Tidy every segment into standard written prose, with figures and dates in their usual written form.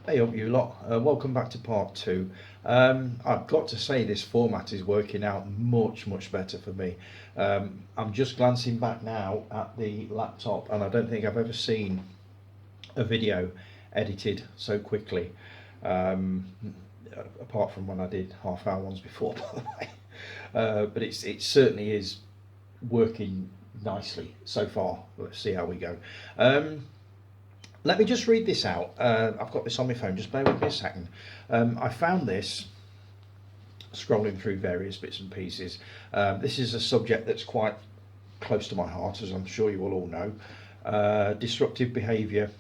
Hey up you lot, welcome back to part two. I've got to say this format is working out much better for me. I'm just glancing back now at the laptop and I don't think I've ever seen a video edited so quickly, um, apart from when I did half-hour ones before, by the way. But it certainly is working nicely so far. Let's see how we go. Let me just read this out. I've got this on my phone, just bear with me a second. I found this scrolling through various bits and pieces. This is a subject that's quite close to my heart, as I'm sure you will all know. Disruptive behaviour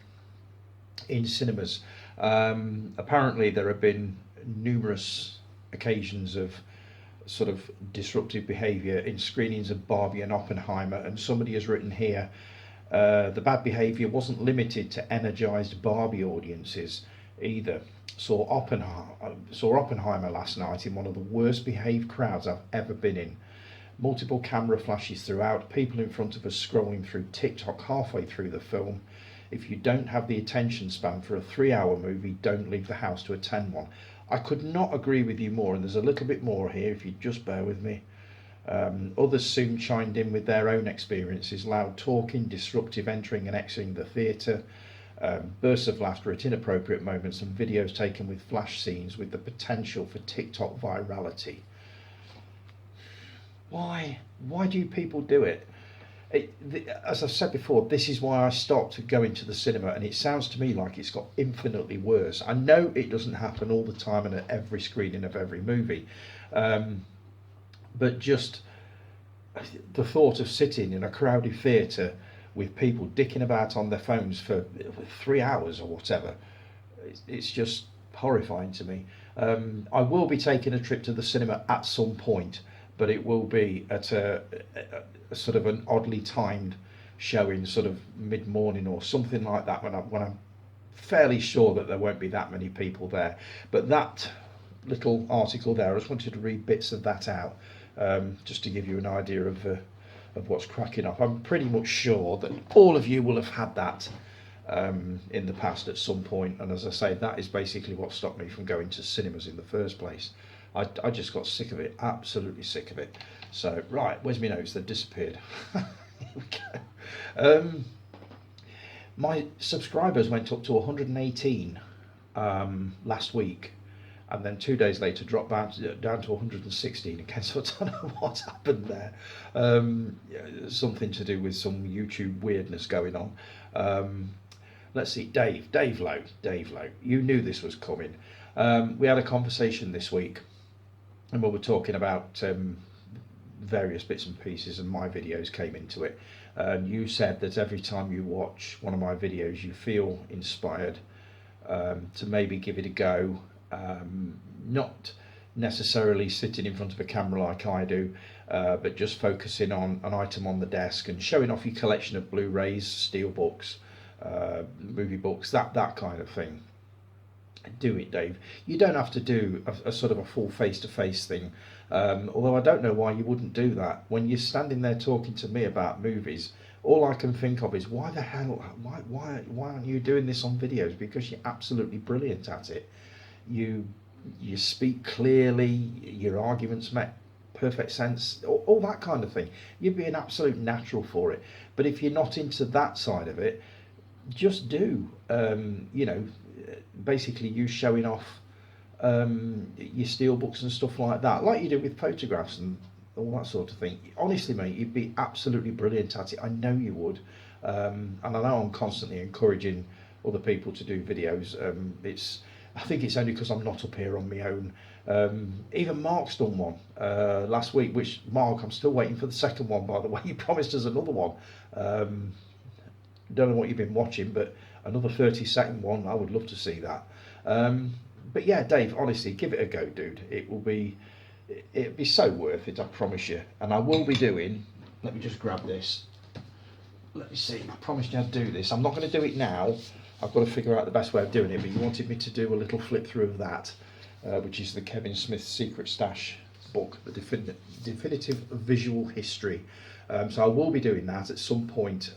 in cinemas. Apparently there have been numerous occasions of sort of disruptive behaviour in screenings of Barbie and Oppenheimer, and somebody has written here, the bad behaviour wasn't limited to energised Barbie audiences either. Saw Oppenheimer last night in one of the worst behaved crowds I've ever been in. Multiple camera flashes throughout, people in front of us scrolling through TikTok halfway through the film. If you don't have the attention span for a 3-hour movie, don't leave the house to attend one. I could not agree with you more, and there's a little bit more here if you just bear with me. Others soon chimed in with their own experiences, loud talking, disruptive entering and exiting the theatre, bursts of laughter at inappropriate moments, and videos taken with flash scenes with the potential for TikTok virality. Why do people do it? As I've said before, this is why I stopped going to the cinema, and it sounds to me like it's got infinitely worse. I know it doesn't happen all the time and at every screening of every movie, but just the thought of sitting in a crowded theatre with people dicking about on their phones for 3 hours or whatever, it's just horrifying to me. I will be taking a trip to the cinema at some point, but it will be at a sort of an oddly timed showing, sort of mid-morning or something like that, when I'm fairly sure that there won't be that many people there. But that little article there, I just wanted to read bits of that out, just to give you an idea of what's cracking up. I'm pretty much sure that all of you will have had that in the past at some point, and as I say, that is basically what stopped me from going to cinemas in the first place. I just got sick of it, absolutely sick of it. So, right, where's my notes? They've disappeared. Here we go. My subscribers went up to 118 last week, and then 2 days later dropped down to 116 again, so I don't know what's happened there. Something to do with some YouTube weirdness going on. Let's see, Dave Lowe, you knew this was coming. We had a conversation this week, and we were talking about various bits and pieces, and my videos came into it. You said that every time you watch one of my videos you feel inspired to maybe give it a go, not necessarily sitting in front of a camera like I do, but just focusing on an item on the desk and showing off your collection of Blu-rays, steelbooks, movie books, that kind of thing. Do it, Dave. You don't have to do a sort of a full face-to-face thing, although I don't know why you wouldn't do that. When you're standing there talking to me about movies, all I can think of is why aren't you doing this on videos? Because you're absolutely brilliant at it. You speak clearly, your arguments make perfect sense, all that kind of thing. You'd be an absolute natural for it. But if you're not into that side of it, just do, basically you showing off your steelbooks and stuff like that, like you do with photographs and all that sort of thing. Honestly, mate, you'd be absolutely brilliant at it. I know you would. And I know I'm constantly encouraging other people to do videos. I think it's only because I'm not up here on my own. Even Mark's done one last week, which, Mark, I'm still waiting for the second one, by the way. He promised us another one. Don't know what you've been watching, but another 30-second one, I would love to see that. But yeah, Dave, honestly, give it a go, dude. It'd be so worth it, I promise you. And I will be doing, let me just grab this. Let me see, I promised you I'd do this. I'm not going to do it now. I've got to figure out the best way of doing it, but you wanted me to do a little flip through of that, which is the Kevin Smith Secret Stash book, the definitive visual history So I will be doing that at some point.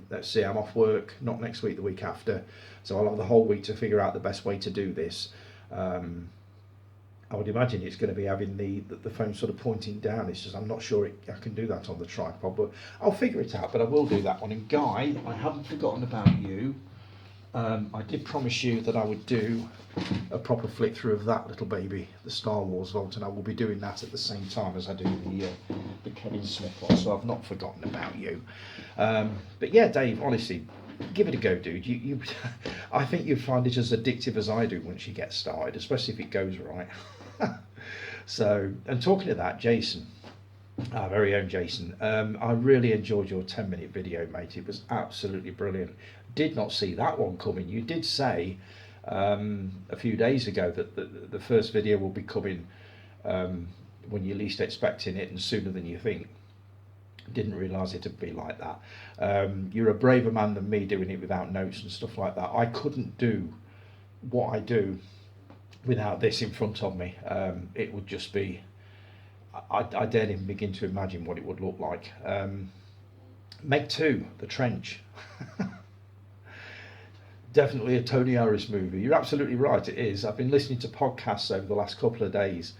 Let's see, I'm off work, not next week, the week after. So I'll have the whole week to figure out the best way to do this. I would imagine it's going to be having the phone sort of pointing down. It's just I'm not sure I can do that on the tripod, but I'll figure it out. But I will do that one. And Guy, I haven't forgotten about you. I did promise you that I would do a proper flick through of that little baby, the Star Wars Vault, and I will be doing that at the same time as I do the Kevin Smith one. So I've not forgotten about you. But yeah, Dave, honestly, give it a go, dude. You I think you'll find it as addictive as I do once you get started, especially if it goes right. So, and talking to that, Jason, our very own Jason, I really enjoyed your 10-minute video, mate. It was absolutely brilliant. Did not see that one coming. You did say a few days ago that the first video will be coming when you're least expecting it and sooner than you think. Didn't realise it'd be like that. You're a braver man than me doing it without notes and stuff like that. I couldn't do what I do without this in front of me. It would just be, I daren't even begin to imagine what it would look like. Meg 2, The Trench. Definitely a Tony Harris movie. You're absolutely right, it is. I've been listening to podcasts over the last couple of days,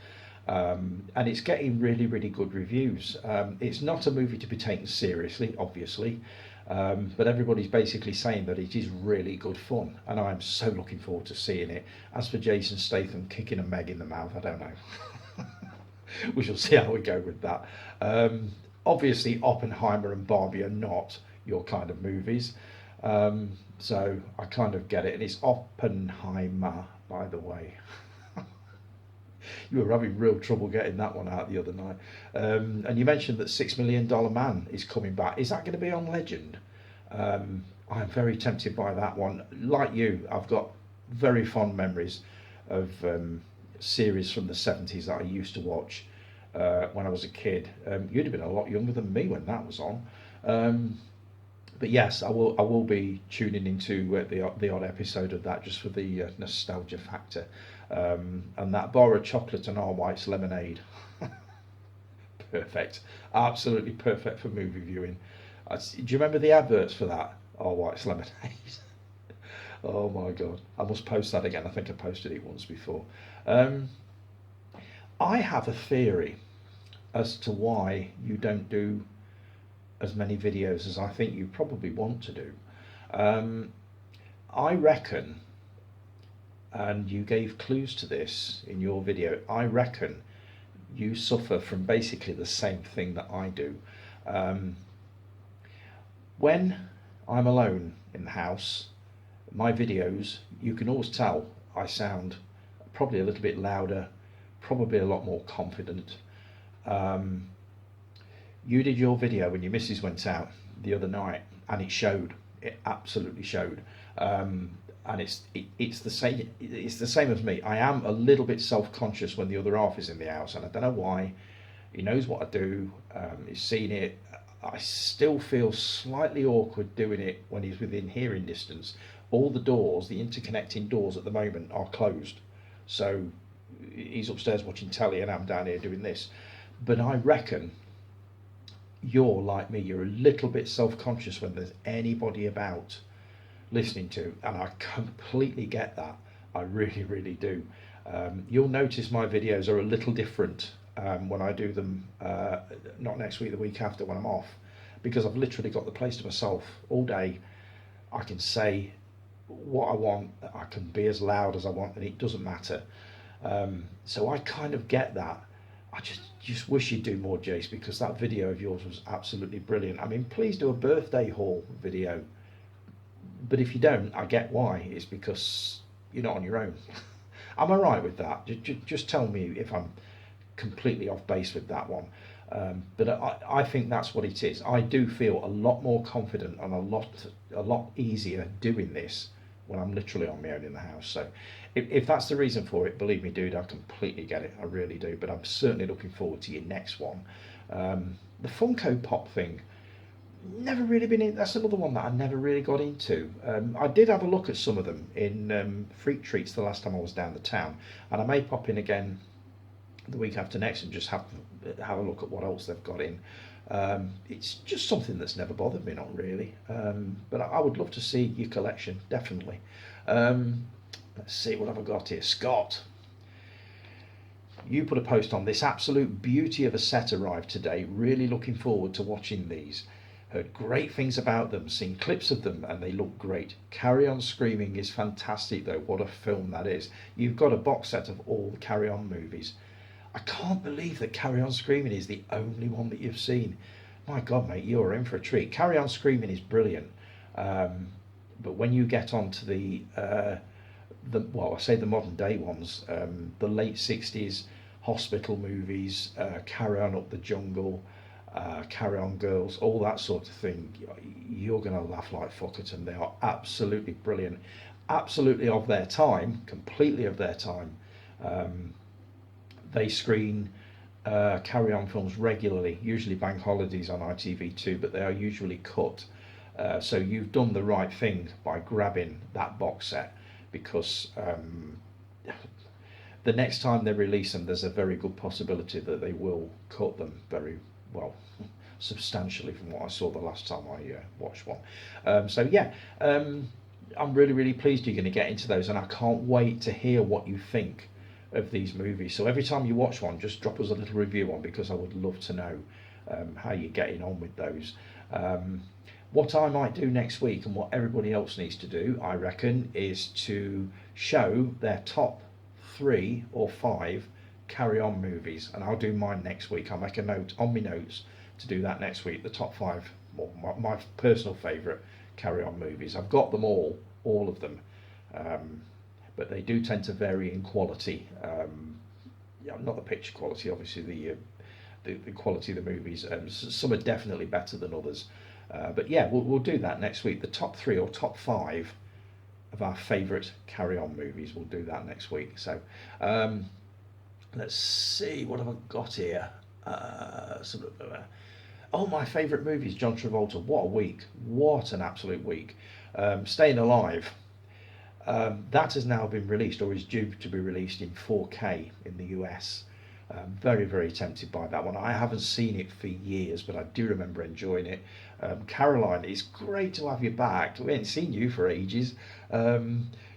and it's getting really, really good reviews. It's not a movie to be taken seriously, obviously, but everybody's basically saying that it is really good fun, and I'm so looking forward to seeing it. As for Jason Statham kicking a Meg in the mouth, I don't know. We shall see how we go with that. Obviously, Oppenheimer and Barbie are not your kind of movies. So I kind of get it, and it's Oppenheimer, by the way. You were having real trouble getting that one out the other night. And you mentioned that $6 Million Man is coming back. Is that going to be on Legend? I'm very tempted by that one. Like you, I've got very fond memories of series from the 70s that I used to watch when I was a kid. You'd have been a lot younger than me when that was on. But yes, I will be tuning into the odd episode of that just for the nostalgia factor. And that bar of chocolate and All White's lemonade. Perfect. Absolutely perfect for movie viewing. Do you remember the adverts for that? All White's lemonade. Oh my God. I must post that again. I think I posted it once before. I have a theory as to why you don't do as many videos as I think you probably want to do. I reckon, and you gave clues to this in your video, I reckon you suffer from basically the same thing that I do. When I'm alone in the house, my videos, you can always tell I sound probably a little bit louder, probably a lot more confident. You did your video when your missus went out the other night, and it showed. It absolutely showed. And it's the same. It's the same as me. I am a little bit self-conscious when the other half is in the house, and I don't know why. He knows what I do. He's seen it. I still feel slightly awkward doing it when he's within hearing distance. All the doors, the interconnecting doors at the moment, are closed. So he's upstairs watching telly, and I'm down here doing this. But I reckon you're like me, you're a little bit self-conscious when there's anybody about listening to, and I completely get that. I really, really do. You'll notice my videos are a little different when I do them, not next week, the week after when I'm off, because I've literally got the place to myself all day. I can say what I want, I can be as loud as I want, and it doesn't matter. So I kind of get that. I just wish you'd do more, Jace, because that video of yours was absolutely brilliant. I mean, please do a birthday haul video. But if you don't, I get why. It's because you're not on your own. Am I right with that? Just tell me if I'm completely off base with that one. But I think that's what it is. I do feel a lot more confident and a lot easier doing this when I'm literally on my own in the house. So if that's the reason for it, believe me, dude, I completely get it. I really do. But I'm certainly looking forward to your next one. The Funko Pop thing, never really been in. That's another one that I never really got into. I did have a look at some of them in Freak Treats the last time I was down the town, and I may pop in again the week after next and just have a look at what else they've got in. It's just something that's never bothered me, not really. But I would love to see your collection, definitely. Um, let's see, what have I got here? Scott, you put a post on this absolute beauty of a set arrived today. Really looking forward to watching these. Heard great things about them, seen clips of them, and they look great. Carry On Screaming is fantastic, though. What a film that is. You've got a box set of all the Carry On movies. I can't believe that Carry On Screaming is the only one that you've seen. My God, mate, you're in for a treat. Carry On Screaming is brilliant. Um, but when you get onto I say the modern day ones, the late 60s hospital movies, Carry On Up the Jungle, Carry On Girls, all that sort of thing, you're going to laugh like fuck at them. They are absolutely brilliant, absolutely of their time, completely of their time. Um, they screen Carry On films regularly, usually bank holidays on ITV2, but they are usually cut. So you've done the right thing by grabbing that box set, because the next time they release them, there's a very good possibility that they will cut them very well, substantially, from what I saw the last time I watched one. So yeah, I'm really, really pleased you're going to get into those, and I can't wait to hear what you think of these movies. So every time you watch one, just drop us a little review on, because I would love to know how you're getting on with those. What I might do next week, and what everybody else needs to do, I reckon, is to show their top 3 or 5 Carry On movies, and I'll do mine next week. I'll make a note on my notes to do that next week. The top 5, well, my personal favourite Carry On movies. I've got them all of them, but they do tend to vary in quality. Yeah, not the picture quality, obviously, the quality of the movies. Some are definitely better than others. But yeah, we'll do that next week. The top 3 or top 5 of our favourite Carry On movies. We'll do that next week. So let's see, what have I got here? Oh, my favourite movies, John Travolta. What a week. What an absolute week. Staying Alive. That has now been released, or is due to be released, in 4K in the US. Very, very tempted by that one. I haven't seen it for years, but I do remember enjoying it. Caroline, it's great to have you back. We haven't seen you for ages.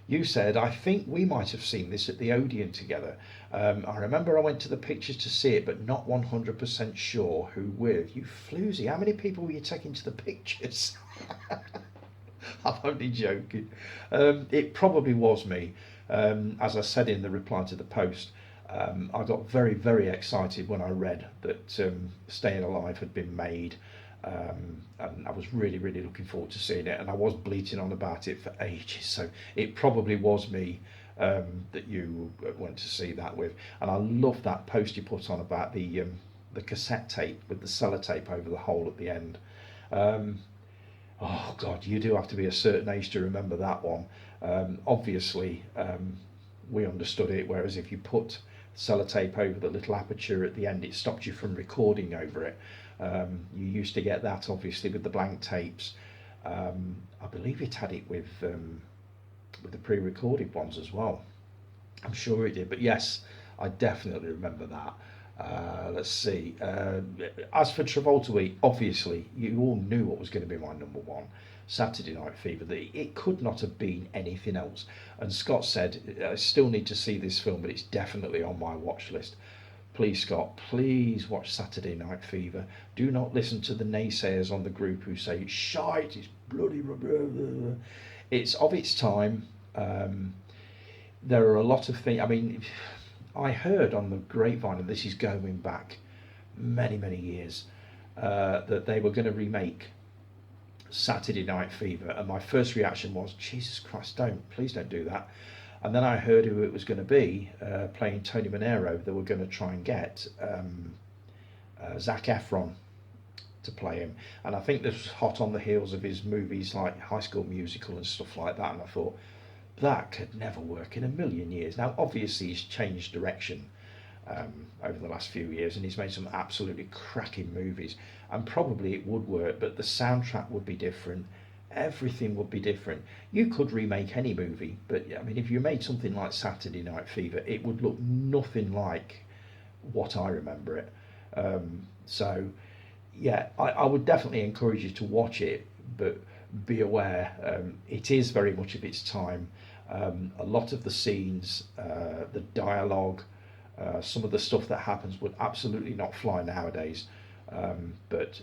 You said, I think we might have seen this at the Odeon together. I remember I went to the pictures to see it, but not 100% sure who with. You floozy, how many people were you taking to the pictures? I'm only joking. It probably was me. As I said in the reply to the post, I got very, very excited when I read that Staying Alive had been made, and I was really, really looking forward to seeing it, and I was bleating on about it for ages, so it probably was me that you went to see that with. And I love that post you put on about the cassette tape with the sellotape over the hole at the end. Oh God, you do have to be a certain age to remember that one. Obviously, we understood it, whereas if you put sellotape over the little aperture at the end, it stopped you from recording over it. You used to get that, obviously, with the blank tapes. I believe it had it with the pre-recorded ones as well. I'm sure it did, but yes, I definitely remember that. Let's see. As for Travolta week, obviously, you all knew what was going to be my number one. Saturday Night Fever. It could not have been anything else. And Scott said, I still need to see this film, but it's definitely on my watch list. Please, Scott, please watch Saturday Night Fever. Do not listen to the naysayers on the group who say it's shite, it's bloody... Blah, blah, blah. It's of its time. There are a lot of things... I mean, I heard on the grapevine, and this is going back many, many years, that they were going to remake Saturday Night Fever, and my first reaction was, Jesus Christ, please don't do that. And then I heard who it was going to be playing Tony Manero. They were going to try and get Zac Efron to play him, and I think this was hot on the heels of his movies like High School Musical and stuff like that, and I thought, that could never work in a million years. Now obviously he's changed direction over the last few years, and he's made some absolutely cracking movies, and probably it would work, but the soundtrack would be different, everything would be different. You could remake any movie, but I mean, if you made something like Saturday Night Fever, it would look nothing like what I remember it. So yeah, I would definitely encourage you to watch it, but be aware, it is very much of its time. A lot of the scenes, the dialogue, some of the stuff that happens would absolutely not fly nowadays. But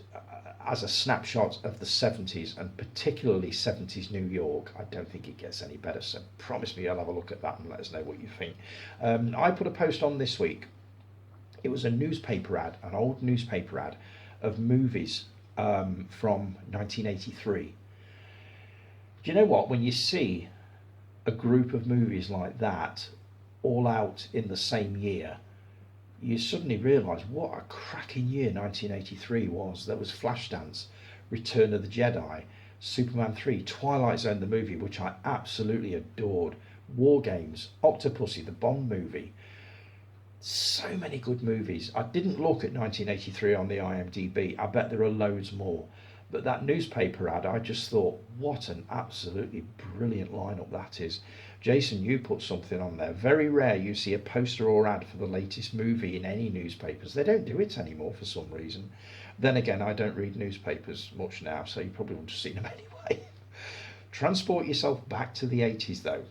as a snapshot of the 70s, and particularly 70s New York, I don't think it gets any better. So promise me you'll have a look at that and let us know what you think. I put a post on this week. It was a newspaper ad, an old newspaper ad of movies from 1983. Do you know what? When you see a group of movies like that all out in the same year, you suddenly realise what a cracking year 1983 was. There was Flashdance, Return of the Jedi, Superman 3, Twilight Zone the movie, which I absolutely adored, War Games, Octopussy, the Bond movie. So many good movies. I didn't look at 1983 on the IMDb. I bet there are loads more. But that newspaper ad, I just thought, what an absolutely brilliant lineup that is. Jason, you put something on there. Very rare you see a poster or ad for the latest movie in any newspapers. They don't do it anymore for some reason. Then again, I don't read newspapers much now, so you probably wouldn't have seen them anyway. Transport yourself back to the 80s though.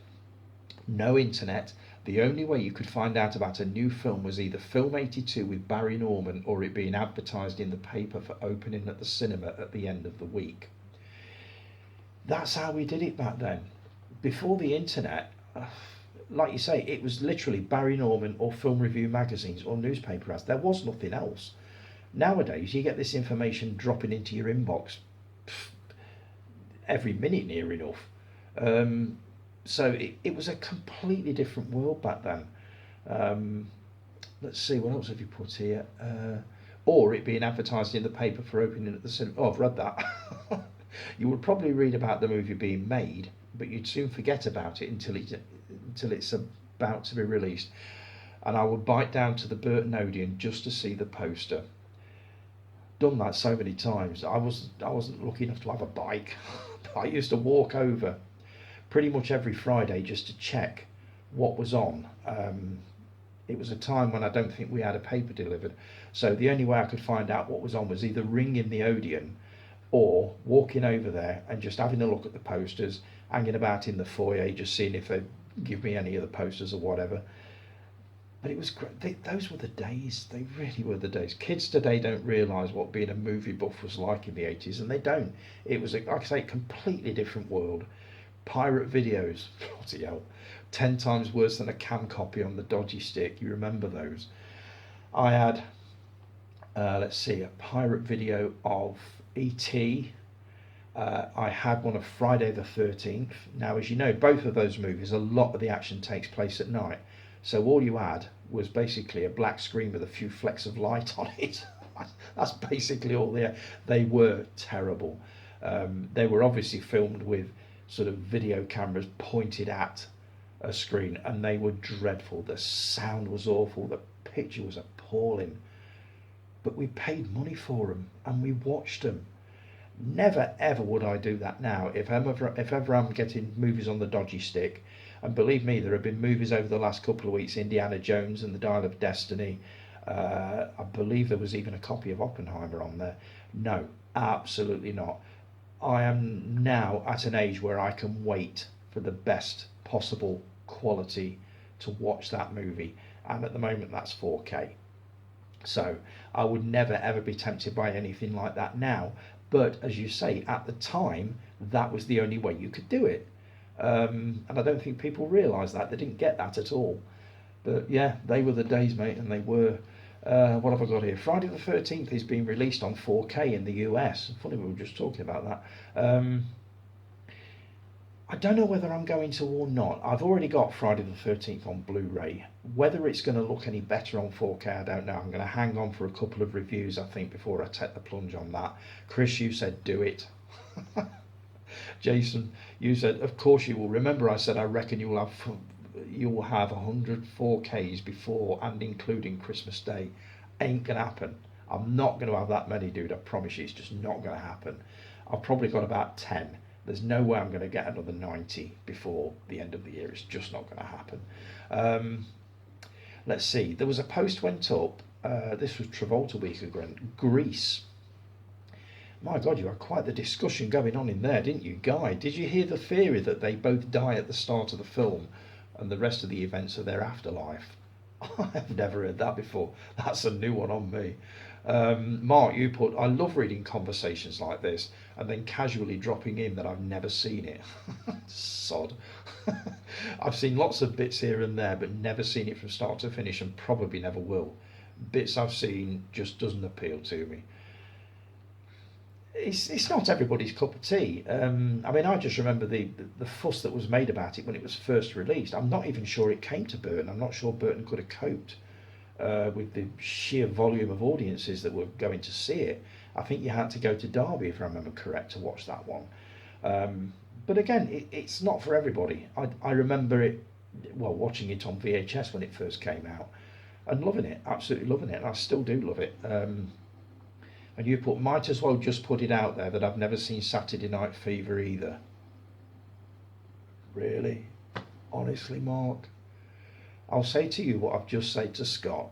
No internet. The only way you could find out about a new film was either Film 82 with Barry Norman or it being advertised in the paper for opening at the cinema at the end of the week. That's how we did it back then. Before the internet, like you say, it was literally Barry Norman or film review magazines or newspaper ads. There was nothing else. Nowadays, you get this information dropping into your inbox every minute near enough. So it was a completely different world back then. Let's see, what else have you put here? Or it being advertised in the paper for opening at the cinema. Oh, I've read that. You would probably read about the movie being made, but you'd soon forget about it until it's about to be released. And I would bite down to the Burton Odeon just to see the poster. Done that so many times. I wasn't lucky enough to have a bike. I used to walk over pretty much every Friday just to check what was on. It was a time when I don't think we had a paper delivered, so the only way I could find out what was on was either ringing the Odeon or walking over there and just having a look at the posters, hanging about in the foyer, just seeing if they'd give me any of the posters or whatever. But it was great. Those were the days. They really were the days. Kids today don't realise what being a movie buff was like in the 80s, and they don't. It was, like I say, a completely different world. Pirate videos, bloody hell, 10 times worse than a cam copy on the dodgy stick. You remember those? I had, let's see, a pirate video of E.T. I had one of Friday the 13th. Now, as you know, both of those movies, a lot of the action takes place at night. So all you had was basically a black screen with a few flecks of light on it. That's basically all they were terrible. They were obviously filmed with sort of video cameras pointed at a screen, and they were dreadful. The sound was awful, the picture was appalling, but we paid money for them and we watched them. Never ever would I do that now. If ever I'm getting movies on the dodgy stick, and believe me, there have been movies over the last couple of weeks, Indiana Jones and the Dial of Destiny, I believe there was even a copy of Oppenheimer on there. No, absolutely not. I am now at an age where I can wait for the best possible quality to watch that movie, and at the moment that's 4K. So I would never ever be tempted by anything like that now, but as you say, at the time that was the only way you could do it, and I don't think people realise that. They didn't get that at all. But yeah, they were the days, mate, and they were. What have I got here? Friday the 13th is being released on 4K in the US. Funny, we were just talking about that. I don't know whether I'm going to or not. I've already got Friday the 13th on Blu-ray. Whether it's going to look any better on 4K, I don't know. I'm going to hang on for a couple of reviews, I think, before I take the plunge on that. Chris, you said do it. Jason, you said, of course you will. Remember I said I reckon you will have 100 4Ks before and including Christmas Day. Ain't going to happen. I'm not going to have that many, dude. I promise you, it's just not going to happen. I've probably got about 10. There's no way I'm going to get another 90 before the end of the year. It's just not going to happen. Let's see. There was a post went up. This was Travolta week ago. Greece. My God, you had quite the discussion going on in there, didn't you, Guy? Did you hear the theory that they both die at the start of the film and the rest of the events are their afterlife? I've never heard that before. That's a new one on me. Mark, you put, I love reading conversations like this and then casually dropping in that I've never seen it. Sod. I've seen lots of bits here and there, but never seen it from start to finish and probably never will. Bits I've seen just doesn't appeal to me. It's not everybody's cup of tea. I mean, I just remember the fuss that was made about it when it was first released. I'm not even sure it came to Burton. I'm not sure Burton could have coped with the sheer volume of audiences that were going to see it. I think you had to go to Derby, if I remember correct, to watch that one. But again, it's not for everybody. I remember it, well, watching it on VHS when it first came out and loving it, absolutely loving it, and I still do love it. And you put, might as well just put it out there that I've never seen Saturday Night Fever either. Really? Honestly, Mark? I'll say to you what I've just said to Scott.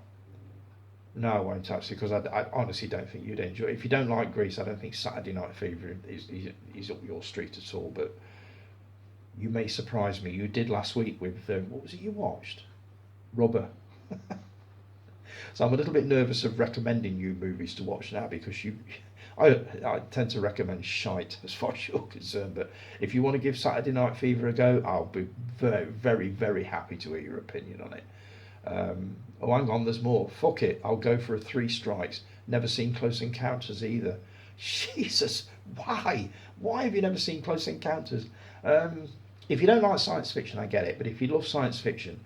No, I won't actually, because I honestly don't think you'd enjoy it. If you don't like Grease, I don't think Saturday Night Fever is up your street at all, but you may surprise me. You did last week with, what was it you watched? Rubber. So I'm a little bit nervous of recommending you movies to watch now because I tend to recommend shite as far as you're concerned. But if you want to give Saturday Night Fever a go, I'll be very, very, very happy to hear your opinion on it. Oh, hang on, there's more. Fuck it, I'll go for a 3 strikes. Never seen Close Encounters either. Jesus, why? Why have you never seen Close Encounters? If you don't like science fiction, I get it. But if you love science fiction,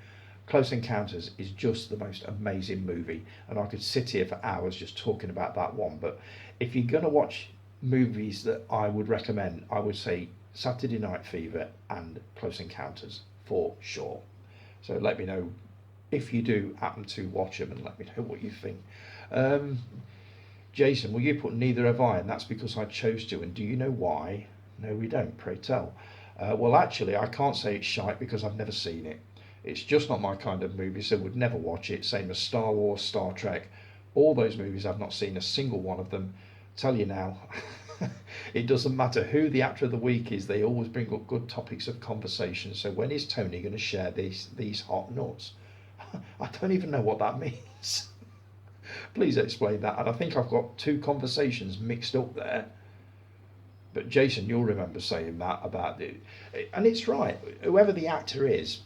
Close Encounters is just the most amazing movie, and I could sit here for hours just talking about that one. But if you're going to watch movies that I would recommend, I would say Saturday Night Fever and Close Encounters for sure. So let me know if you do happen to watch them and let me know what you think. Jason, well, you put neither have I, and that's because I chose to. And do you know why? No, we don't. Pray tell. Well, actually, I can't say it's shite because I've never seen it. It's just not my kind of movie, so would never watch it. Same as Star Wars, Star Trek, all those movies, I've not seen a single one of them. Tell you now, it doesn't matter who the actor of the week is, they always bring up good topics of conversation. So when is Tony going to share these hot nuts? I don't even know what that means. Please explain that. And I think I've got 2 conversations mixed up there. But Jason, you'll remember saying that about it. And it's right. Whoever the actor is,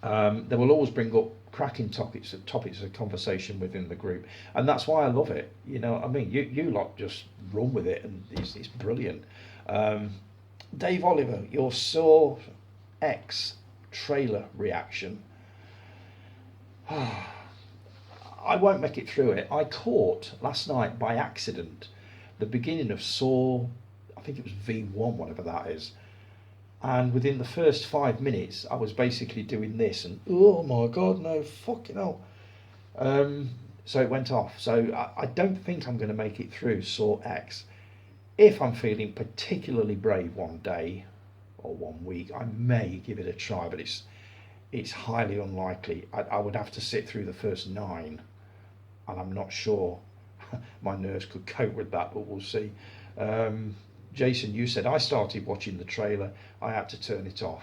they will always bring up cracking topics of conversation within the group, and that's why I love it. You know what I mean? You lot just run with it, and it's brilliant. Dave Oliver, your Saw X trailer reaction. I won't make it through it. I caught last night by accident the beginning of Saw, I think it was V1, whatever that is. And within the first 5 minutes, I was basically doing this, and oh my God, no, fucking hell. So it went off. So I don't think I'm going to make it through Saw X. If I'm feeling particularly brave one day or 1 week, I may give it a try, but it's highly unlikely. I would have to sit through the first 9, and I'm not sure my nerves could cope with that, but we'll see. Jason, you said I started watching the trailer, I had to turn it off.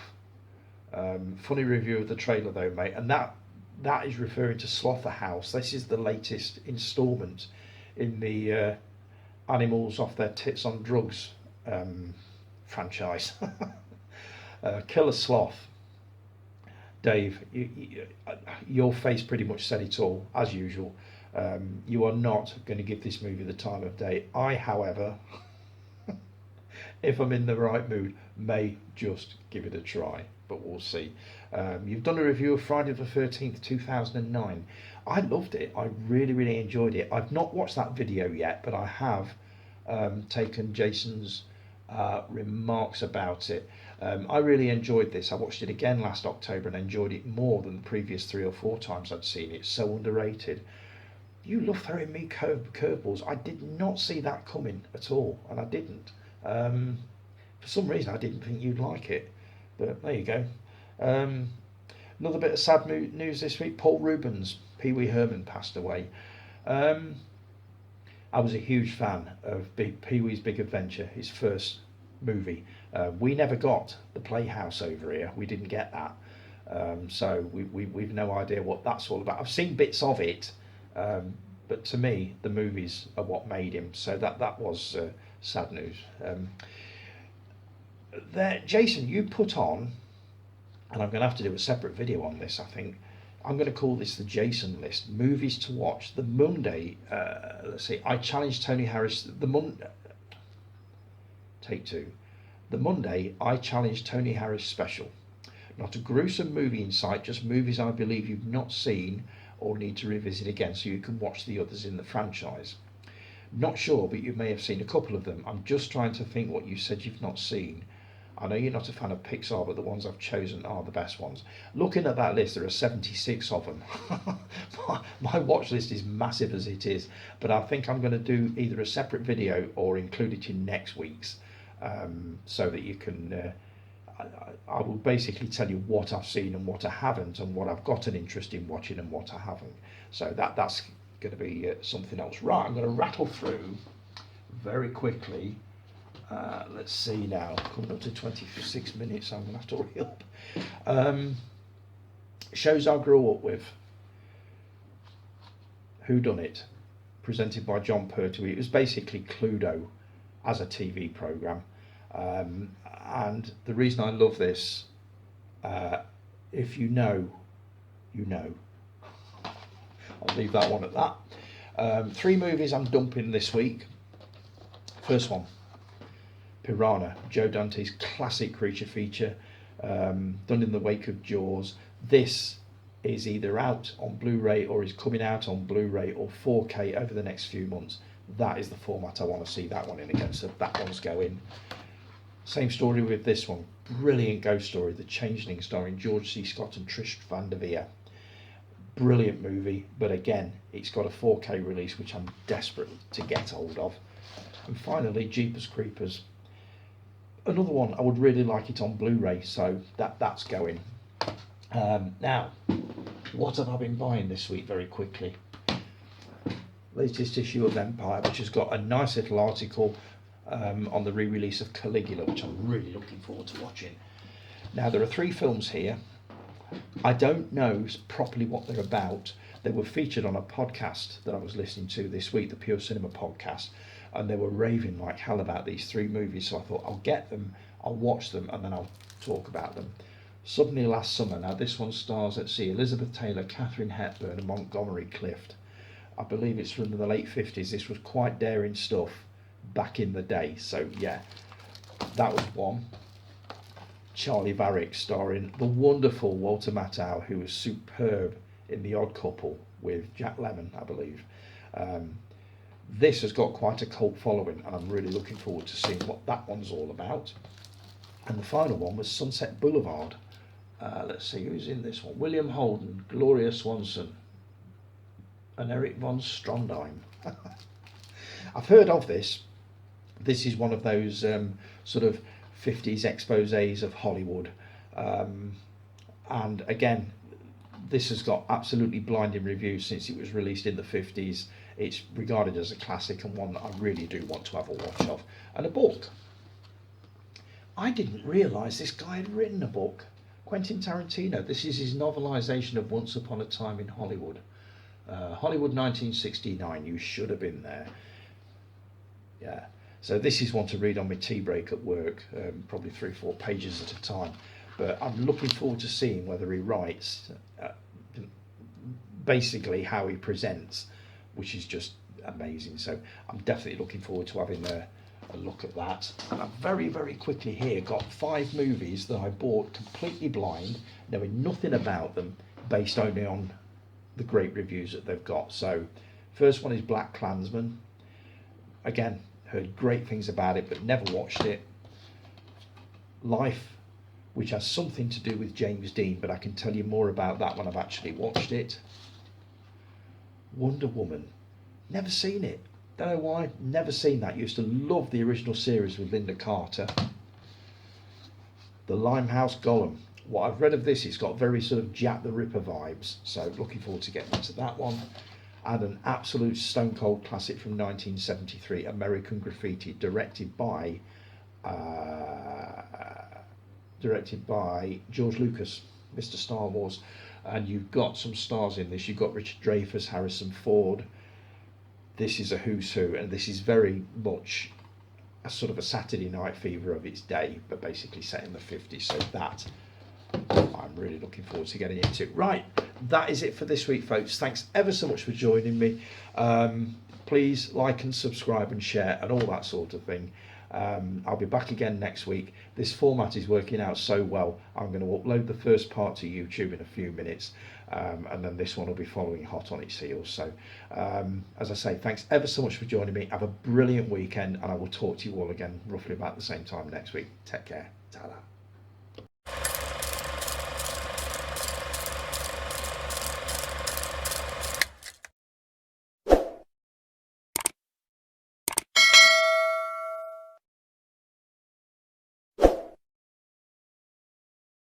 Funny review of the trailer though, mate, and that is referring to Slaughterhouse. This is the latest instalment in the Animals Off Their Tits on Drugs franchise. Killer Sloth. Dave, your face pretty much said it all, as usual. You are not going to give this movie the time of day. I, however, if I'm in the right mood, may just give it a try, but we'll see. You've done a review of Friday the 13th, 2009. I loved it. I really, really enjoyed it. I've not watched that video yet, but I have taken Jason's remarks about it. I really enjoyed this. I watched it again last October and enjoyed it more than the previous 3 or 4 times I'd seen it. So underrated. You love throwing me curveballs. I did not see that coming at all, and I didn't. For some reason, I didn't think you'd like it, but there you go. Another bit of sad news this week. Paul Rubens, Pee Wee Herman, passed away. I was a huge fan of Pee Wee's Big Adventure, his first movie. We never got the Playhouse over here. We didn't get that. So we've no idea what that's all about. I've seen bits of it, but to me, the movies are what made him. So that was sad news. There, Jason, you put on, and I'm going to have to do a separate video on this, I think. I'm going to call this the Jason list, movies to watch. The Monday, let's see, I challenged Tony Harris. Take two. The Monday, I challenged Tony Harris special. Not a gruesome movie in sight, just movies I believe you've not seen or need to revisit again so you can watch the others in the franchise. Not sure, but you may have seen a couple of them. I'm just trying to think what you said you've not seen. I know you're not a fan of Pixar, but the ones I've chosen are the best ones. Looking at that list, there are 76 of them. My watch list is massive as it is, but I think I'm going to do either a separate video or include it in next week's, so that you can... I will basically tell you what I've seen and what I haven't, and what I've got an interest in watching and what I haven't. So that's going to be something else. Right, I'm going to rattle through very quickly. Let's see now, coming up to 26 minutes, I'm going to have to hurry up. Shows I grew up with. Who Done It? Presented by John Pertwee. It was basically Cluedo as a TV programme. And the reason I love this, if you know, you know. I'll leave that one at that. 3 movies I'm dumping this week. First one, Piranha, Joe Dante's classic creature feature, done in the wake of Jaws. This is either out on Blu-ray or is coming out on Blu-ray or 4K over the next few months. That is the format I want to see that one in again, so that one's going. Same story with this one. Brilliant ghost story, The Changeling, starring George C. Scott and Trish Van Devere. Brilliant movie, but again, it's got a 4K release, which I'm desperate to get hold of. And finally, Jeepers Creepers. Another one, I would really like it on Blu-ray, so that's going. Now, what have I been buying this week very quickly? Latest issue of Empire, which has got a nice little article on the re-release of Caligula, which I'm really looking forward to watching. Now, there are 3 films here. I don't know properly what they're about. They were featured on a podcast that I was listening to this week, the Pure Cinema podcast, and they were raving like hell about these 3 movies, so I thought I'll get them, I'll watch them, and then I'll talk about them. Suddenly Last Summer. Now, this one stars, let's see, Elizabeth Taylor, Katharine Hepburn, and Montgomery Clift. I believe it's from the late 50s. This was quite daring stuff back in the day, so yeah, that was one. Charlie Varick, starring the wonderful Walter Matthau, who was superb in The Odd Couple with Jack Lemmon, I believe. This has got quite a cult following, and I'm really looking forward to seeing what that one's all about. And the final one was Sunset Boulevard. Let's see who's in this one. William Holden, Gloria Swanson, and Eric von Strondheim. I've heard of this. This is one of those sort of 50s exposés of Hollywood. And again, this has got absolutely blinding reviews since it was released in the 50s. It's regarded as a classic and one that I really do want to have a watch of. And a book. I didn't realise this guy had written a book. Quentin Tarantino. This is his novelisation of Once Upon a Time in Hollywood. Hollywood 1969. You should have been there. Yeah. So this is one to read on my tea break at work, probably 3-4 pages at a time. But I'm looking forward to seeing whether he writes basically how he presents, which is just amazing. So I'm definitely looking forward to having a look at that. And I've very, very quickly here got 5 movies that I bought completely blind, knowing nothing about them, based only on the great reviews that they've got. So first one is Black Klansman. Again, heard great things about it, but never watched it. Life, which has something to do with James Dean, but I can tell you more about that when I've actually watched it. Wonder Woman, never seen it. Don't know why, never seen that. Used to love the original series with Linda Carter. The Limehouse Golem. What I've read of this, it's got very sort of Jack the Ripper vibes, so looking forward to getting into that one. and an absolute stone cold classic from 1973, American Graffiti, directed by George Lucas, Mr. Star Wars. And you've got some stars in this. You've got Richard Dreyfuss, Harrison Ford. This is a who's who, and this is very much a sort of a Saturday Night Fever of its day, but basically set in the 50s. So that I'm really looking forward to getting into. Right, that is it for this week, folks. Thanks ever so much for joining me. Please like and subscribe and share and all that sort of thing. I'll be back again next week. This format is working out so well. I'm going to upload the first part to YouTube in a few minutes, and then this one will be following hot on its heels. So as I say, thanks ever so much for joining me. Have a brilliant weekend, and I will talk to you all again roughly about the same time next week. Take care. Ta-da.